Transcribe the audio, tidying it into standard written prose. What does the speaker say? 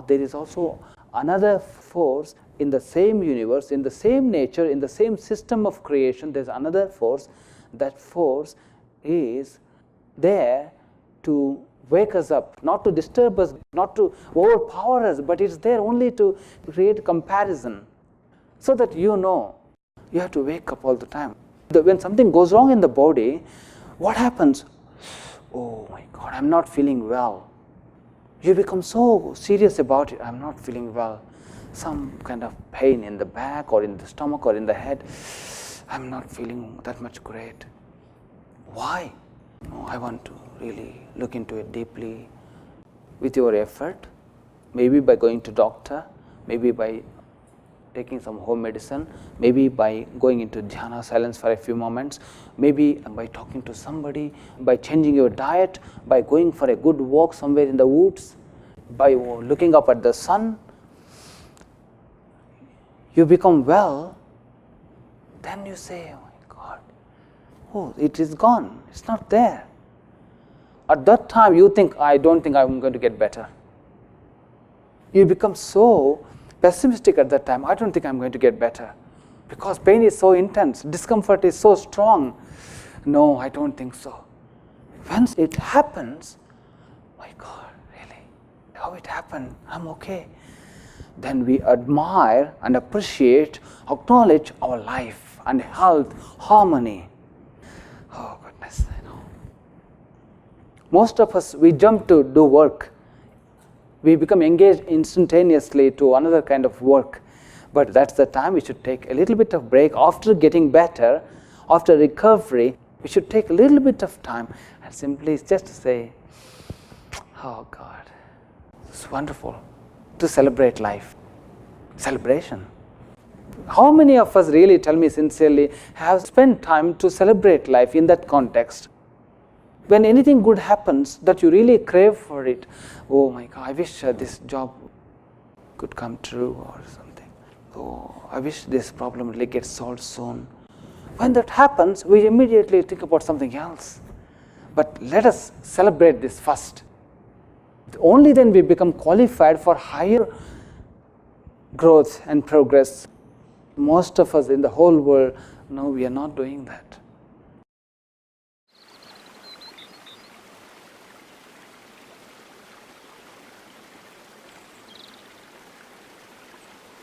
There is also another force in the same universe, in the same nature, in the same system of creation. There's another force. That force is there to wake us up, not to disturb us, not to overpower us, but it's there only to create comparison, so that you know you have to wake up all the time. When something goes wrong in the body, what happens? Oh my God, I'm not feeling well. You become so serious about it. I'm not feeling well. Some kind of pain in the back or in the stomach or in the head. I'm not feeling that much great. Why? No, I want to really look into it deeply with your effort, maybe by going to doctor, maybe by taking some home medicine, maybe by going into dhyana, silence for a few moments, maybe by talking to somebody, by changing your diet, by going for a good walk somewhere in the woods, by looking up at the sun. You become well, then you say, oh my God, oh, it is gone, it's not there. At that time you think, I don't think I'm going to get better. You become so pessimistic at that time. I don't think I'm going to get better because pain is so intense, discomfort is so strong. No, I don't think so. Once it happens, my God, really, how it happened, I'm okay. Then we admire and appreciate, acknowledge our life and health, harmony. Oh goodness, I know. Most of us, we jump to do work. We become engaged instantaneously to another kind of work. But that's the time we should take a little bit of break. After getting better, after recovery, we should take a little bit of time and simply just say, oh God, it's wonderful to celebrate life. Celebration. How many of us really, tell me sincerely, have spent time to celebrate life in that context? When anything good happens that you really crave for it, oh my God, I wish this job could come true or something. Oh, I wish this problem really gets solved soon. When that happens, we immediately think about something else. But let us celebrate this first. Only then we become qualified for higher growth and progress. Most of us in the whole world, no, we are not doing that.